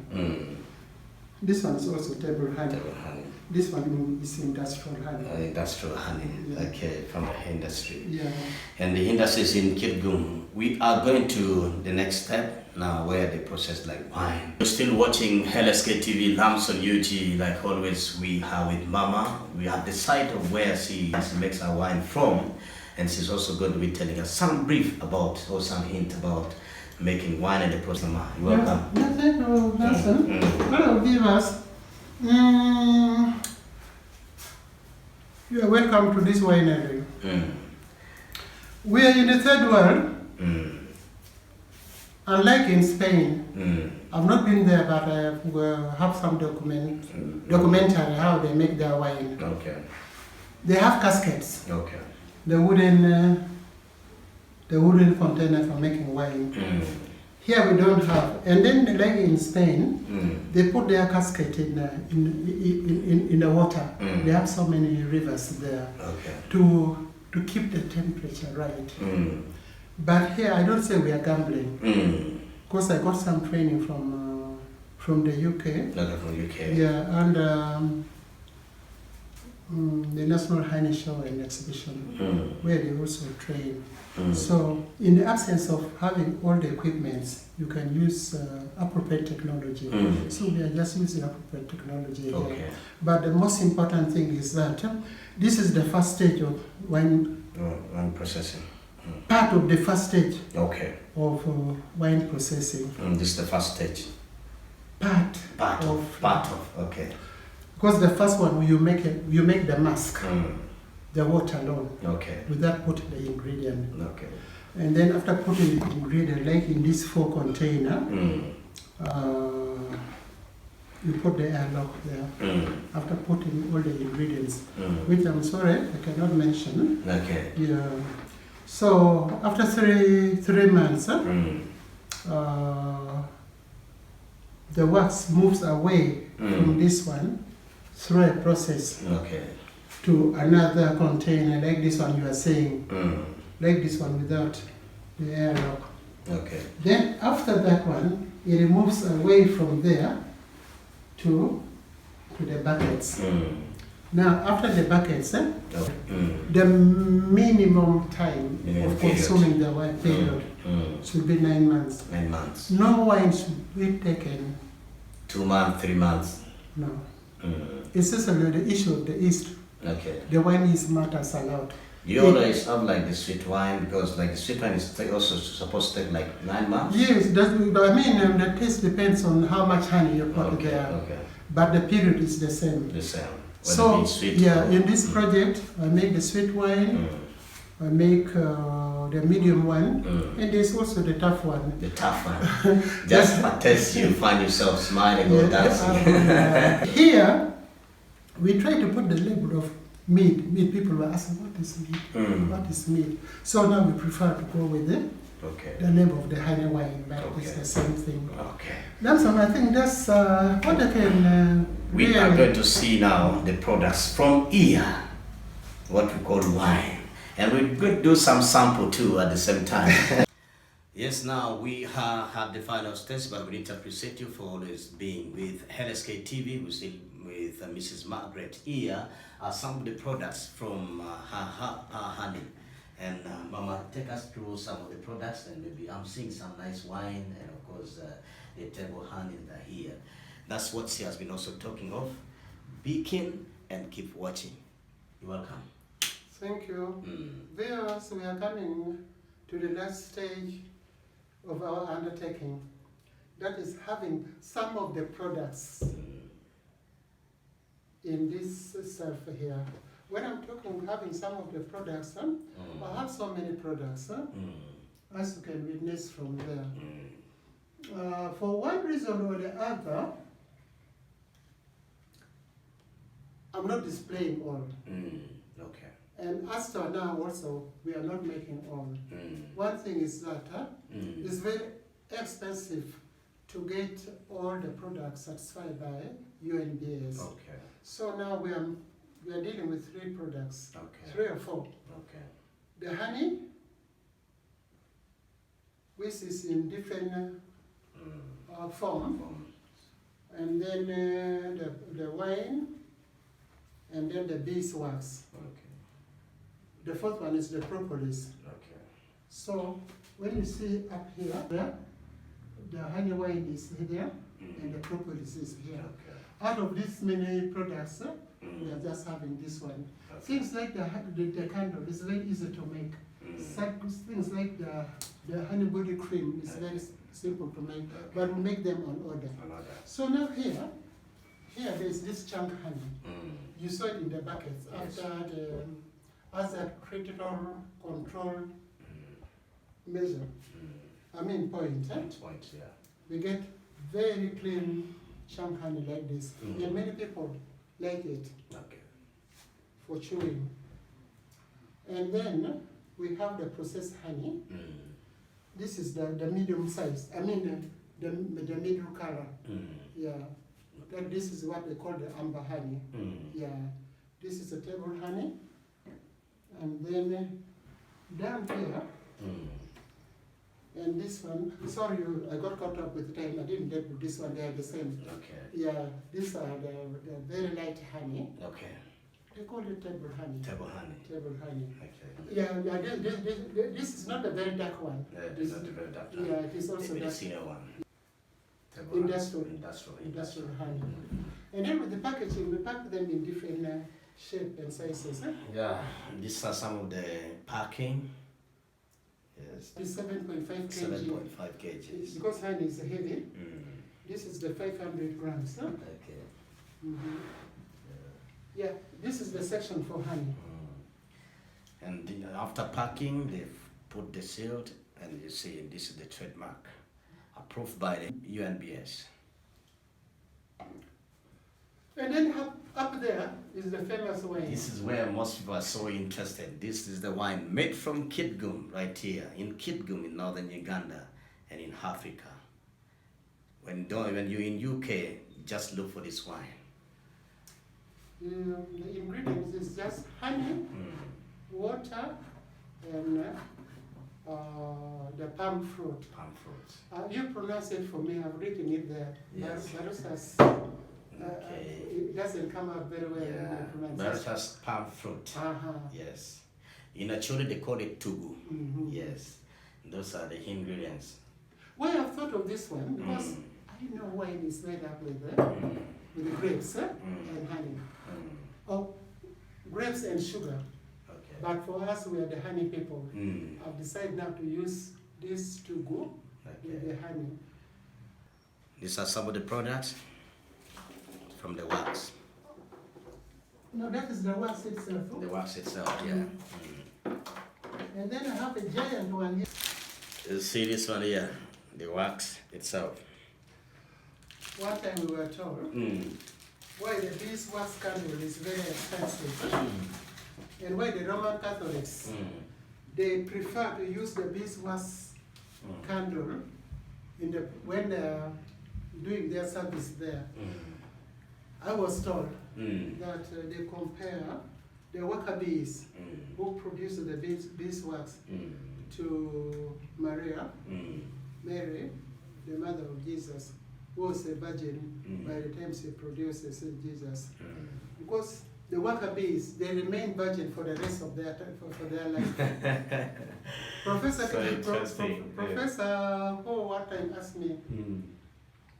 [SPEAKER 2] This one is also table honey.
[SPEAKER 1] Table honey.
[SPEAKER 2] This one is industrial honey.
[SPEAKER 1] Industrial honey, okay, from the industry.
[SPEAKER 2] Yeah.
[SPEAKER 1] And the industry is in Kitgum. We are going to the next step now where they process like wine. You're still watching LSK TV, Lamps on UG. Like always, we are with Mama. We have the site of where she makes her wine from. And she's also going to be telling us some brief about, or some hint about making wine and the process. Mama, you're welcome.
[SPEAKER 2] Yeah, thank you, Johnson. Hello, viewers. You are welcome to this winery. We are in the third world. Unlike in Spain, I've not been there, but I have some documentary how they make their wine.
[SPEAKER 1] Okay.
[SPEAKER 2] They have caskets.
[SPEAKER 1] Okay.
[SPEAKER 2] The wooden container for making wine. Here we don't have. And then, like in Spain, they put their casket in the water. They have so many rivers there to keep the temperature right. But here, I don't say we are gambling, because I got some training from the UK.
[SPEAKER 1] Not from UK.
[SPEAKER 2] Yeah, and the National Honey Show and Exhibition, where they also train. So, in the absence of having all the equipments, you can use appropriate technology. So we are just using appropriate technology here. But the most important thing is that this is the first stage of wine
[SPEAKER 1] processing.
[SPEAKER 2] Part of the first stage
[SPEAKER 1] of
[SPEAKER 2] wine processing.
[SPEAKER 1] This is the first stage.
[SPEAKER 2] Part of.
[SPEAKER 1] Okay.
[SPEAKER 2] Because the first one you make the mask, the water alone, without putting the ingredient.
[SPEAKER 1] Okay.
[SPEAKER 2] And then after putting the ingredient, like in this 4 container, you put the airlock there. After putting all the ingredients, which I'm sorry I cannot mention.
[SPEAKER 1] Okay.
[SPEAKER 2] Yeah. So after three months, the wax moves away from this one through a process to another container, like this one you are saying, like this one without the airlock.
[SPEAKER 1] Okay.
[SPEAKER 2] Then after that one, it moves away from there to the buckets. Now after the buckets, the minimum time of consuming the wine period should be 9 months.
[SPEAKER 1] 9 months.
[SPEAKER 2] No wine should be taken
[SPEAKER 1] 2 months, 3 months.
[SPEAKER 2] No. It's essentially the issue of the East.
[SPEAKER 1] Okay.
[SPEAKER 2] The wine is not as allowed.
[SPEAKER 1] You always have like the sweet wine, because like the sweet wine is also supposed to take like 9 months?
[SPEAKER 2] Yes, the taste depends on how much honey you put there.
[SPEAKER 1] Okay.
[SPEAKER 2] But the period is the same.
[SPEAKER 1] The same.
[SPEAKER 2] So, in this project, I make the sweet wine, I make the medium one, and there's also the tough one.
[SPEAKER 1] The tough one. Just a taste, you find yourself smiling or dancing.
[SPEAKER 2] Here, we try to put the label of mead. People were asking, what is mead? What is mead? So now we prefer to go with the name of the honey wine, but it's the same thing.
[SPEAKER 1] Okay.
[SPEAKER 2] That's all. I think that's what I can.
[SPEAKER 1] We are going to see now the products from here, what we call wine. And we're going to do some sample too at the same time. Yes, now we have the final stage, but we need to appreciate you for always being with LSK TV. We're still with Mrs.Margaret here. Some of the products from her honey. And Mama, take us through some of the products, and maybe I'm seeing some nice wine, and of course the table honey that are here. That's what she has been also talking of. Be keen and keep watching. You're welcome.
[SPEAKER 2] Thank you. Viewers, we are coming to the last stage of our undertaking. That is having some of the products in this self here. When I'm talking having some of the products, I have so many products, as you can witness from there. For one reason or the other, I'm not displaying all.
[SPEAKER 1] Okay.
[SPEAKER 2] And as to now also, we are not making all. One thing is that it's very expensive to get all the products satisfied by UNBS.
[SPEAKER 1] Okay.
[SPEAKER 2] So now we are dealing with 3 products,
[SPEAKER 1] Okay.
[SPEAKER 2] 3 or 4.
[SPEAKER 1] Okay.
[SPEAKER 2] The honey, which is in different form, and then the wine, and then the beeswax.
[SPEAKER 1] Okay.
[SPEAKER 2] The 4th one is the propolis.
[SPEAKER 1] Okay.
[SPEAKER 2] So when you see up here, the honey wine is here, and the propolis is here.
[SPEAKER 1] Okay.
[SPEAKER 2] Out of these many products, we are just having this one.
[SPEAKER 1] Okay.
[SPEAKER 2] Things like the candle is very easy to make. Things like the honey body cream is very simple to make, but we make them on order. So now here there is this chunk honey. You saw it in the buckets as a critical control measure. I mean point.
[SPEAKER 1] Point, yeah.
[SPEAKER 2] We get very clean chunk honey like this, and many people like it for chewing. And then we have the processed honey. This is the medium size. I mean the middle color. Yeah. That this is what they call the amber honey. Yeah. This is a table honey. And then down here, and this one, sorry, I got caught up with time. I didn't get to this one. They are the same.
[SPEAKER 1] Okay.
[SPEAKER 2] Yeah, these are the very light honey.
[SPEAKER 1] Okay.
[SPEAKER 2] They call it table honey.
[SPEAKER 1] Table honey.
[SPEAKER 2] Table honey.
[SPEAKER 1] Okay.
[SPEAKER 2] Yeah, this is not the very dark one.
[SPEAKER 1] This is not the very dark one.
[SPEAKER 2] Yeah, it is also
[SPEAKER 1] the
[SPEAKER 2] dark.
[SPEAKER 1] senior one.
[SPEAKER 2] Industrial honey. And then with the packaging, we pack them in different shape and sizes.
[SPEAKER 1] Yeah, these are some of the packing. Yes.
[SPEAKER 2] It's 7.5 kg.
[SPEAKER 1] 7.5 kgs.
[SPEAKER 2] Because honey is heavy. This is the 500 grams.
[SPEAKER 1] Okay.
[SPEAKER 2] Yeah, this is the section for honey.
[SPEAKER 1] And after packing, they've put the seal, and you see this is the trademark, approved by the UNBS.
[SPEAKER 2] And then up there is the famous wine.
[SPEAKER 1] This is where most people are so interested. This is the wine made from Kitgum, right here in Kitgum in northern Uganda and in Africa. When you're in UK, just look for this wine.
[SPEAKER 2] The ingredients is just honey, water, and the palm fruit.
[SPEAKER 1] Palm fruit.
[SPEAKER 2] You pronounce it for me. I've written it there.
[SPEAKER 1] Yes.
[SPEAKER 2] Baristas,
[SPEAKER 1] Okay.
[SPEAKER 2] it doesn't come out very well when I pronounce it.
[SPEAKER 1] Baristas palm fruit. Yes. In Acholi they call it tugu. Yes. Those are the ingredients.
[SPEAKER 2] Why I've thought of this one, because I know wine is made up with the grapes and honey. Oh, grapes and sugar.
[SPEAKER 1] Okay.
[SPEAKER 2] But for us, we are the honey people. I've decided now to use this to go with the honey.
[SPEAKER 1] These are some of the products from the wax.
[SPEAKER 2] No, that is the wax itself.
[SPEAKER 1] The wax itself, yeah.
[SPEAKER 2] And then I have a giant one here.
[SPEAKER 1] You see this one here, the wax itself.
[SPEAKER 2] One time we were told why the beeswax candle is very expensive, and why the Roman Catholics they prefer to use the beeswax candle when they're doing their service there. I was told that they compare the worker bees who produce the beeswax to Mary, the mother of Jesus, who was a virgin by the time she produces Jesus. Because the worker bees, they remain virgin for the rest of their time, for their life. Professor who one time asked me,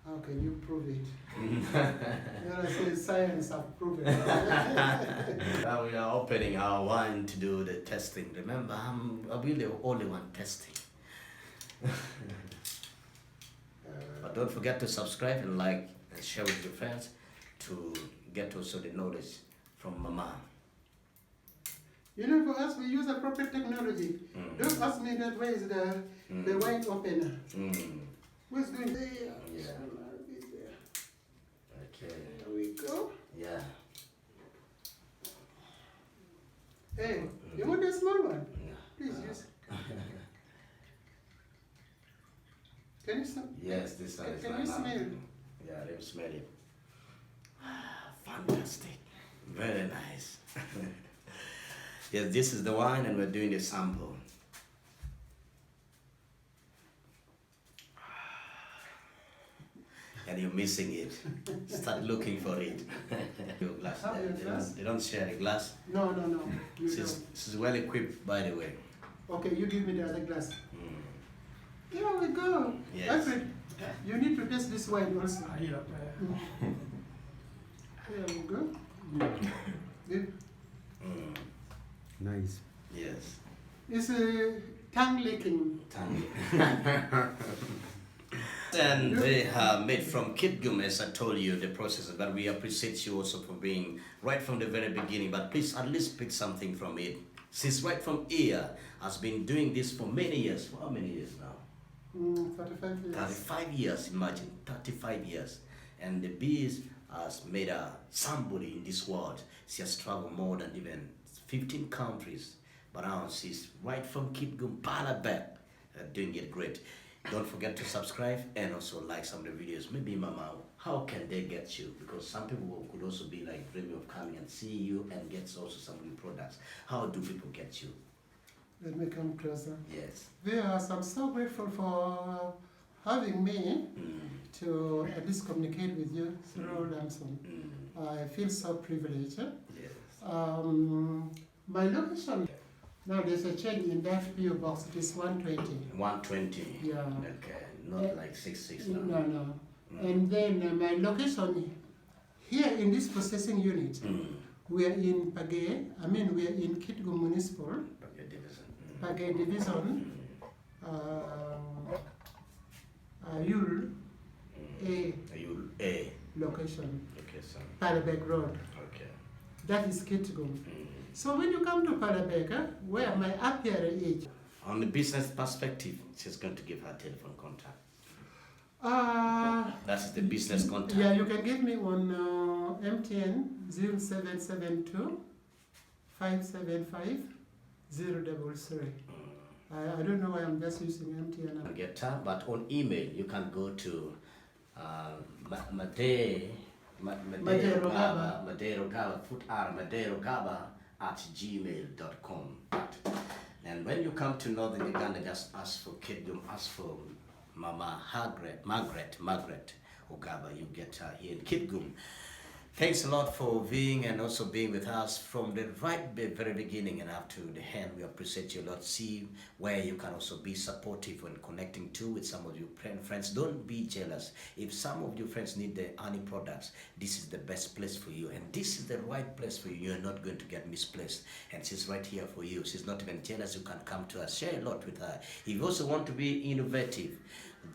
[SPEAKER 2] how can you prove it? And I said, science have proven it.
[SPEAKER 1] Now we are opening our wine to do the testing. Remember, I'll be the only one testing. But don't forget to subscribe and like and share with your friends to get also the knowledge from Mama.
[SPEAKER 2] You know, for us, we use appropriate technology. Don't ask me that where is the wine opener. Who's doing there?
[SPEAKER 1] Yeah.
[SPEAKER 2] There.
[SPEAKER 1] Okay.
[SPEAKER 2] There we go.
[SPEAKER 1] Yeah.
[SPEAKER 2] Hey, you want a small one?
[SPEAKER 1] Yeah.
[SPEAKER 2] Please use. Can you smell?
[SPEAKER 1] Yes, this one is
[SPEAKER 2] Can
[SPEAKER 1] my
[SPEAKER 2] you
[SPEAKER 1] mom.
[SPEAKER 2] smell?
[SPEAKER 1] Yeah, let me smell it. Fantastic. Very nice. Yes, this is the wine and we're doing the sample. And you're missing it. Start looking for it. Your glass.
[SPEAKER 2] Have your glass?
[SPEAKER 1] They don't share the glass.
[SPEAKER 2] No, no, no. You
[SPEAKER 1] This is well equipped, by the way.
[SPEAKER 2] don't. Okay, you give me the other glass. Here we go.
[SPEAKER 1] Yes.
[SPEAKER 2] Alfred, you need to taste this wine also. Here we go. Good.
[SPEAKER 3] Nice.
[SPEAKER 1] Yes.
[SPEAKER 2] It's a tongue licking.
[SPEAKER 1] And they are made from kitgum, as I told you, the process. But we appreciate you also for being right from the very beginning. But please at least pick something from it. Since right from here, has been doing this for many years. For how many years now?
[SPEAKER 2] 35 years.
[SPEAKER 1] 35 years, imagine, 35 years. And the bees has made her somebody in this world. She has traveled more than even 15 countries. But now she's right from Kitgum, Palabek, doing it great. Don't forget to subscribe and also like some of the videos. Maybe Mama, how can they get you? Because some people could also be like dreaming of coming and see you and get also some of the products. How do people get you?
[SPEAKER 2] Let me come closer.
[SPEAKER 1] Yes.
[SPEAKER 2] Yes, I'm so grateful for having me to at least communicate with you through Lamson. I feel so privileged.
[SPEAKER 1] Yes.
[SPEAKER 2] My location, now there's a change in that PO box, it is 120.
[SPEAKER 1] 120.
[SPEAKER 2] Yeah.
[SPEAKER 1] Okay. Not like 66 now.
[SPEAKER 2] No, no. And then my location here in this processing unit, we are in Pagé, we are in Kitgum Municipal,
[SPEAKER 1] Okay, division.
[SPEAKER 2] Pagé Division, Ayul
[SPEAKER 1] You A.
[SPEAKER 2] location,
[SPEAKER 1] Okay, son.
[SPEAKER 2] Palabek Road.
[SPEAKER 1] Okay.
[SPEAKER 2] That is Kitgum. So when you come to Palabek, where my apiary is,
[SPEAKER 1] On the business perspective, she's going to give her telephone contact. That's the business contact.
[SPEAKER 2] yeah, you can give me on MTN 0772 575 033. I don't know why I'm just using MTN.
[SPEAKER 1] Get her, but on email you can go to Madeirogaba @gmail.com. And when you come to Northern Uganda, just ask for Kitgum, ask for Mama Margaret Ogaba. You get her here in Kitgum. Thanks a lot for being and also being with us from the very beginning and up to the end. We appreciate you a lot. See where you can also be supportive and connecting too with some of your friends. Don't be jealous. If some of your friends need the honey products, this is the best place for you. And this is the right place for you. You're not going to get misplaced. And she's right here for you. She's not even jealous. You can come to her. Share a lot with her. If you also want to be innovative,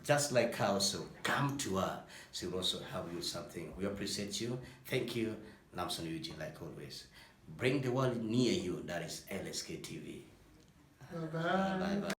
[SPEAKER 1] just like her, also come to her. She will also help you something. We appreciate you. Thank you, Lamson Eugene, like always. Bring the world near you. That is LSK TV.
[SPEAKER 2] Bye-bye.
[SPEAKER 1] Bye-bye.